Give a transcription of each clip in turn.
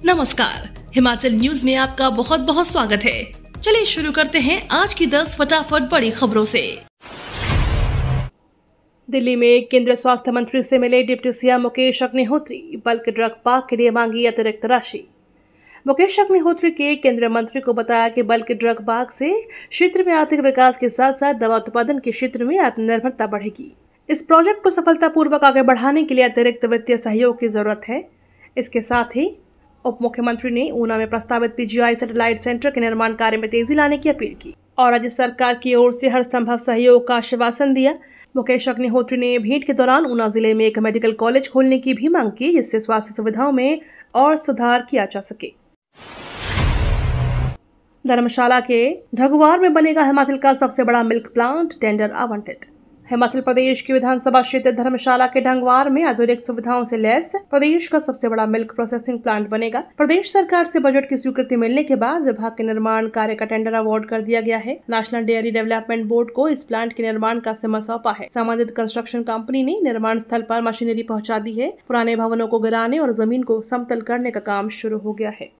नमस्कार, हिमाचल न्यूज में आपका बहुत बहुत स्वागत है। चलिए शुरू करते हैं आज की 10 फटाफट बड़ी खबरों से। दिल्ली में केंद्रीय स्वास्थ्य मंत्री से मिले deputy CM Mukesh Agnihotri, bulk drug park के लिए मांगी अतिरिक्त राशि। मुकेश अग्निहोत्री के केंद्रीय मंत्री को बताया कि बल्क ड्रग पार्क से क्षेत्र में आर्थिक विकास के साथ साथ दवा उत्पादन के क्षेत्र में आत्मनिर्भरता बढ़ेगी। इस प्रोजेक्ट को सफलतापूर्वक आगे बढ़ाने के लिए अतिरिक्त वित्तीय सहयोग की जरूरत है। इसके साथ ही उप मुख्यमंत्री ने ऊना में प्रस्तावित पीजीआई सैटेलाइट सेंटर के निर्माण कार्य में तेजी लाने की अपील की और राज्य सरकार की ओर से हर संभव सहयोग का आश्वासन दिया। मुकेश अग्निहोत्री ने भेंट के दौरान ऊना जिले में एक मेडिकल कॉलेज खोलने की भी मांग की, जिससे स्वास्थ्य सुविधाओं में और सुधार किया जा सके। धर्मशाला के ढगवार में बनेगा हिमाचल का सबसे बड़ा मिल्क प्लांट, टेंडर आवंटित। हिमाचल प्रदेश की विधानसभा क्षेत्र धर्मशाला के ढंगवार में आधुनिक सुविधाओं से लैस प्रदेश का सबसे बड़ा मिल्क प्रोसेसिंग प्लांट बनेगा। प्रदेश सरकार से बजट की स्वीकृति मिलने के बाद विभाग के निर्माण कार्य का टेंडर अवार्ड कर दिया गया है। नेशनल डेयरी डेवलपमेंट बोर्ड को इस प्लांट के निर्माण का जिम्मा सौंपा है। संबंधित कंस्ट्रक्शन कंपनी ने निर्माण स्थल पर मशीनरी पहुंचा दी है। पुराने भवनों को गिराने और जमीन को समतल करने का काम शुरू हो गया है।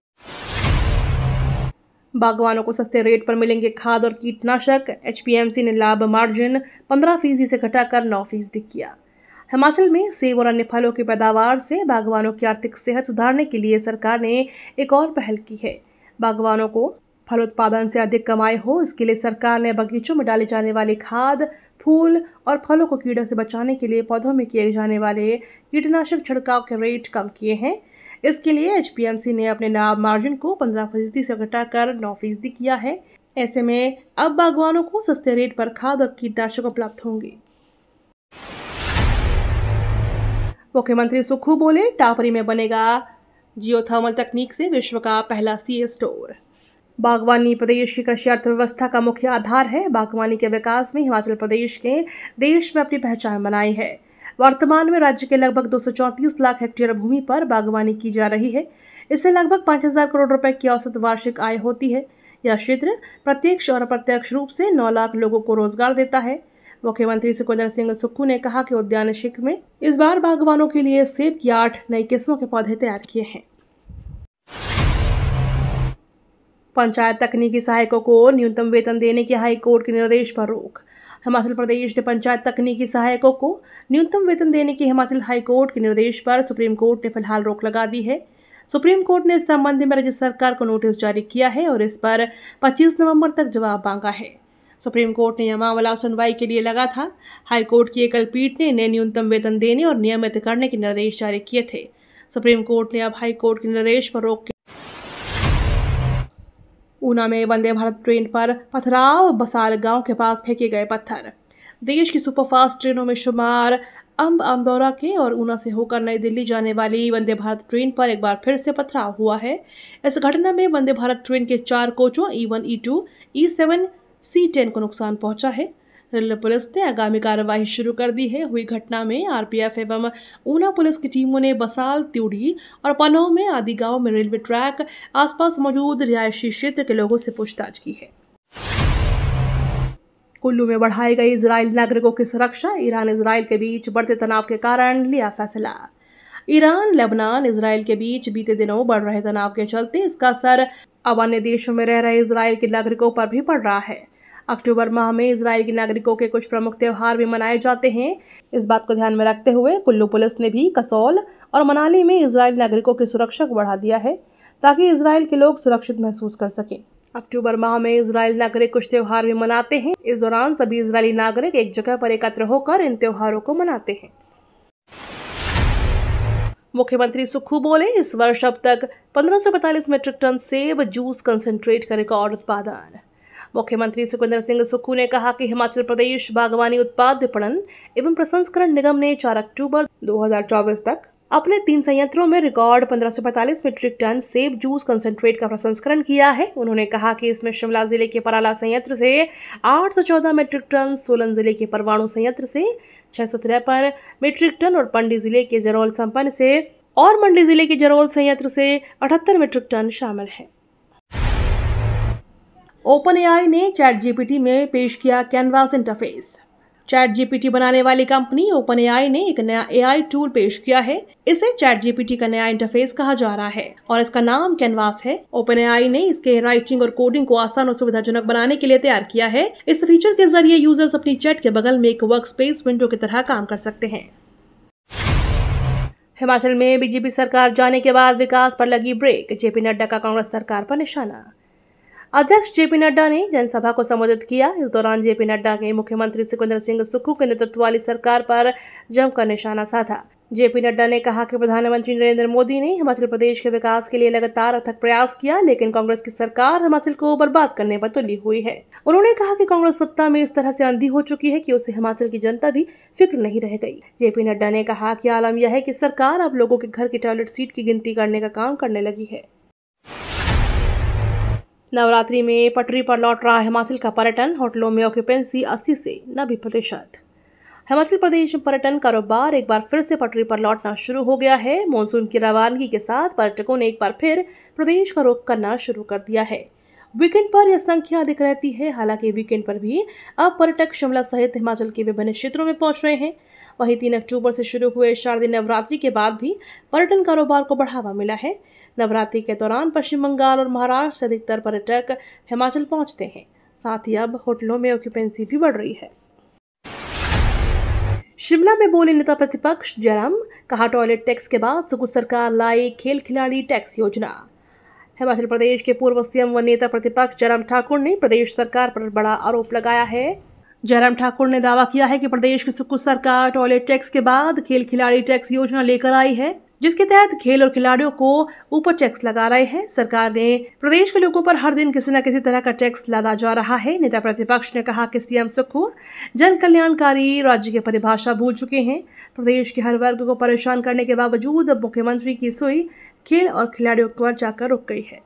बागवानों को सस्ते रेट पर मिलेंगे खाद और कीटनाशक। एचपीएमसी ने लाभ मार्जिन 15% से घटाकर 9% किया। हिमाचल में सेब और अन्य फलों की पैदावार से बागवानों की आर्थिक सेहत सुधारने के लिए सरकार ने एक और पहल की है। बागवानों को फल उत्पादन से अधिक कमाई हो, इसके लिए सरकार ने बगीचों में डाले जाने वाले खाद, फूल और फलों को कीड़ों से बचाने के लिए पौधों में किए जाने वाले कीटनाशक छिड़काव के रेट कम किए हैं। इसके लिए एचपीएमसी ने अपने लाभ मार्जिन को 15% से घटाकर 9% किया है। ऐसे में अब बागवानों को सस्ते रेट पर खाद और कीटनाशक उपलब्ध होंगे। मुख्यमंत्री सुक्खू बोले, टापरी में बनेगा जियोथर्मल तकनीक से विश्व का पहला सीए स्टोर। बागवानी प्रदेश की कृषि अर्थव्यवस्था का मुख्य आधार है। बागवानी के विकास में हिमाचल प्रदेश ने देश में अपनी पहचान बनाई है। वर्तमान में राज्य के लगभग 234 लाख हेक्टेयर भूमि पर बागवानी की जा रही है। इससे लगभग 5000 करोड़ रुपए की औसत वार्षिक आय होती है। यह क्षेत्र प्रत्यक्ष और अप्रत्यक्ष रूप से 9 लाख लोगों को रोजगार देता है। मुख्यमंत्री सुखविंदर सिंह सुक्खू ने कहा कि उद्यान क्षेत्र में इस बार बागवानों के लिए सेब की 8 नई किस्मों के पौधे तैयार किए हैं। पंचायत तकनीकी सहायकों को न्यूनतम वेतन देने के हाई कोर्ट के निर्देश पर रोक। हिमाचल प्रदेश ने पंचायत तकनीकी सहायकों को न्यूनतम वेतन देने के हिमाचल हाई कोर्ट के निर्देश पर सुप्रीम कोर्ट ने फिलहाल रोक लगा दी है। सुप्रीम कोर्ट ने इस संबंध में राज्य सरकार को नोटिस जारी किया है और इस पर 25 नवंबर तक जवाब मांगा है। सुप्रीम कोर्ट ने यह मामला सुनवाई के लिए लगा था। हाई कोर्ट की एकल पीठ ने इन्हें न्यूनतम वेतन देने और नियमित करने के निर्देश जारी किए थे। सुप्रीम कोर्ट ने अब हाई कोर्ट के निर्देश पर रोक ऊना में वंदे भारत ट्रेन पर पथराव, बसाल गांव के पास फेंके गए पत्थर। देश की सुपरफास्ट ट्रेनों में शुमार अमदौरा के और ऊना से होकर नई दिल्ली जाने वाली वंदे भारत ट्रेन पर एक बार फिर से पथराव हुआ है। इस घटना में वंदे भारत ट्रेन के 4 कोचों E1, E2, E7, C10 को नुकसान पहुंचा है। रेलवे पुलिस ने आगामी कार्रवाई शुरू कर दी है। हुई घटना में आरपीएफ एवं ऊना पुलिस की टीमों ने बसाल, त्यूड़ी और पनोह में आदि गांव में रेलवे ट्रैक आसपास मौजूद रिहायशी क्षेत्र के लोगों से पूछताछ की है। कुल्लू में बढ़ाई गई इजरायल नागरिकों की सुरक्षा। ईरान इजरायल के बीच बढ़ते तनाव के कारण लिया फैसला। ईरान, लेबनान, इजरायल के बीच बीते दिनों बढ़ रहे तनाव के चलते इसका असर अब अन्य देशों में रह रहे इजरायल के नागरिकों पर भी पड़ रहा है। अक्टूबर माह में इजरायल के नागरिकों के कुछ प्रमुख त्योहार भी मनाए जाते हैं। इस बात को ध्यान में रखते हुए कुल्लू पुलिस ने भी कसौल और मनाली में इजरायल नागरिकों की सुरक्षा को बढ़ा दिया है, ताकि इजरायल के लोग सुरक्षित महसूस कर सकें। अक्टूबर माह में इजरायल नागरिक कुछ त्योहार भी मनाते हैं। इस दौरान सभी इजरायली नागरिक एक जगह पर एकत्र होकर इन त्योहारों को मनाते हैं। मुख्यमंत्री सुक्खू बोले, इस वर्ष अब तक 1545 मीट्रिक टन सेब जूस कंसंट्रेट का रिकॉर्ड उत्पादन। मुख्यमंत्री सुखविंदर सिंह सुक्खू ने कहा कि हिमाचल प्रदेश बागवानी उत्पाद विपणन एवं प्रसंस्करण निगम ने 4 अक्टूबर 2024 तक अपने 3 संयंत्रों में रिकॉर्ड 1545 मीट्रिक टन सेब जूस कंसंट्रेट का प्रसंस्करण किया है। उन्होंने कहा कि इसमें शिमला जिले के पराला संयंत्र से 814 मीट्रिक टन, सोलन जिले के परवाणु संयंत्र से 653 मीट्रिक टन और मंडी जिले के जरोल संपन्न से और मंडी जिले के जरोल संयंत्र से 78 मीट्रिक टन शामिल है। ओपन एआई ने चैट जीपीटी में पेश किया कैनवास इंटरफेस। चैट जीपीटी बनाने वाली कंपनी ओपन एआई ने एक नया एआई टूल पेश किया है। इसे चैट जीपीटी का नया इंटरफेस कहा जा रहा है और इसका नाम कैनवास है। ओपन एआई ने इसके राइटिंग और कोडिंग को आसान और सुविधाजनक बनाने के लिए तैयार किया है। इस फीचर के जरिए यूजर्स अपनी चैट के बगल में एक वर्कस्पेस विंडो की तरह काम कर सकते हैं। हिमाचल में बीजेपी सरकार जाने के बाद विकास पर लगी ब्रेक। जेपी नड्डा का कांग्रेस सरकार पर निशाना। अध्यक्ष जेपी नड्डा ने जनसभा को संबोधित किया। इस दौरान जेपी नड्डा ने मुख्यमंत्री सुखविंदर सिंह सुक्खू के नेतृत्व वाली सरकार पर जमकर निशाना साधा। जेपी नड्डा ने कहा कि प्रधानमंत्री नरेंद्र मोदी ने हिमाचल प्रदेश के विकास के लिए लगातार अथक प्रयास किया, लेकिन कांग्रेस की सरकार हिमाचल को बर्बाद करने पर तुली हुई है। उन्होंने कहा कि कांग्रेस सत्ता में इस तरह से अंधी हो चुकी है कि उसे हिमाचल की जनता भी फिक्र नहीं रह गई। जेपी नड्डा ने कहा कि आलम यह है कि सरकार अब लोगों के घर की टॉयलेट सीट की गिनती करने का काम करने लगी है। नवरात्रि में पटरी पर लौट रहा हिमाचल का पर्यटन। होटलों में ऑक्यूपेंसी 80 से 90%। हिमाचल प्रदेश में पर्यटन कारोबार एक बार फिर से पटरी पर लौटना शुरू हो गया है। मॉनसून की रवानगी के साथ पर्यटकों ने एक बार फिर प्रदेश का रुख करना शुरू कर दिया है। वीकेंड पर यह संख्या अधिक रहती है। हालांकि वीकेंड पर भी अब पर्यटक शिमला सहित हिमाचल के विभिन्न क्षेत्रों में पहुंच रहे हैं। वहीं 3 अक्टूबर से शुरू हुए शारदीय नवरात्रि के बाद भी पर्यटन कारोबार को बढ़ावा मिला है। नवरात्रि के दौरान पश्चिम बंगाल और महाराष्ट्र से अधिकतर पर्यटक हिमाचल पहुंचते हैं। साथ ही अब होटलों में ऑक्यूपेंसी भी बढ़ रही है। शिमला में बोले नेता प्रतिपक्ष जयराम, कहा टॉयलेट टैक्स के बाद सुक्खू सरकार लाई खेल खिलाड़ी टैक्स योजना। हिमाचल प्रदेश के पूर्व सीएम व नेता प्रतिपक्ष जयराम ठाकुर ने प्रदेश सरकार पर बड़ा आरोप लगाया है। जयराम ठाकुर ने दावा किया है कि प्रदेश की सुक्खू सरकार टॉयलेट टैक्स के बाद खेल खिलाड़ी टैक्स योजना लेकर आई है, जिसके तहत खेल और खिलाड़ियों को ऊपर टैक्स लगा रहे हैं। सरकार ने प्रदेश के लोगों पर हर दिन किसी न किसी तरह का टैक्स लादा जा रहा है। नेता प्रतिपक्ष ने कहा कि सीएम सुक्खू जन कल्याणकारी राज्य की परिभाषा भूल चुके हैं। प्रदेश के हर वर्ग को परेशान करने के बावजूद अब मुख्यमंत्री की सुई खेल और खिलाड़ियों पर जाकर रुक गई है।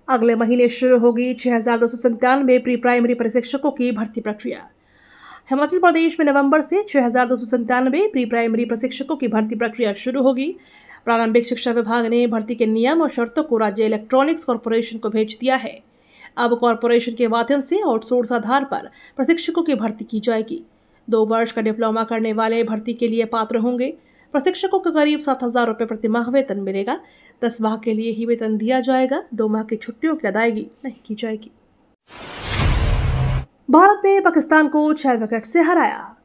अगले महीने शुरू होगी 6297 प्री प्राइमरी प्रशिक्षकों की भर्ती प्रक्रिया। हिमाचल प्रदेश में नवंबर से 6297 प्री प्राइमरी प्रशिक्षकों की भर्ती प्रक्रिया शुरू होगी। प्रारंभिक शिक्षा विभाग ने भर्ती के नियम और शर्तों को राज्य इलेक्ट्रॉनिक्स कॉर्पोरेशन को भेज दिया है। अब कॉर्पोरेशन के माध्यम से आउटसोर्स आधार पर प्रशिक्षकों की भर्ती की जाएगी। 2 वर्ष का डिप्लोमा करने वाले भर्ती के लिए पात्र होंगे। प्रशिक्षकों को करीब 7,000 रुपये प्रति माह वेतन मिलेगा। 10 माह के लिए ही वेतन दिया जाएगा। 2 माह की छुट्टियों की अदायगी नहीं की जाएगी। भारत ने पाकिस्तान को 6 विकेट से हराया।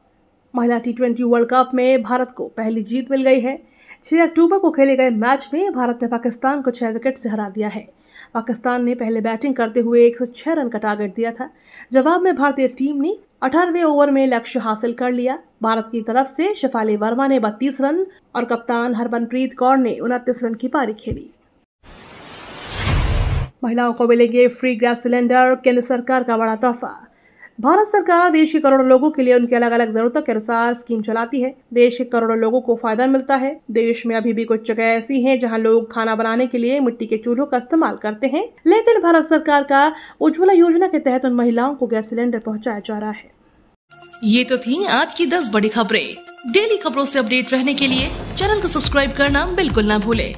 महिला T20 वर्ल्ड कप में भारत को पहली जीत मिल गई है। 6 अक्टूबर को खेले गए मैच में भारत ने पाकिस्तान को 6 विकेट से हरा दिया है। पाकिस्तान ने पहले बैटिंग करते हुए 106 रन का टारगेट दिया था। जवाब में भारतीय टीम ने 18वें ओवर में लक्ष्य हासिल कर लिया। भारत की तरफ से शेफाली वर्मा ने 32 रन और कप्तान हरमनप्रीत कौर ने 29 रन की पारी खेली। महिलाओं को मिलेंगे फ्री गैस सिलेंडर, केंद्र सरकार का बड़ा तोहफा। भारत सरकार देश के करोड़ों लोगों के लिए उनकी अलग अलग जरूरतों के अनुसार स्कीम चलाती है। देश के करोड़ों लोगों को फायदा मिलता है। देश में अभी भी कुछ जगह ऐसी हैं जहां लोग खाना बनाने के लिए मिट्टी के चूल्हों का इस्तेमाल करते हैं, लेकिन भारत सरकार का उज्ज्वला योजना के तहत उन महिलाओं को गैस सिलेंडर पहुंचाया जा रहा है। ये तो थी आज की 10 बड़ी खबरें। डेली खबरों से अपडेट रहने के लिए चैनल को सब्सक्राइब करना बिल्कुल ना भूलें।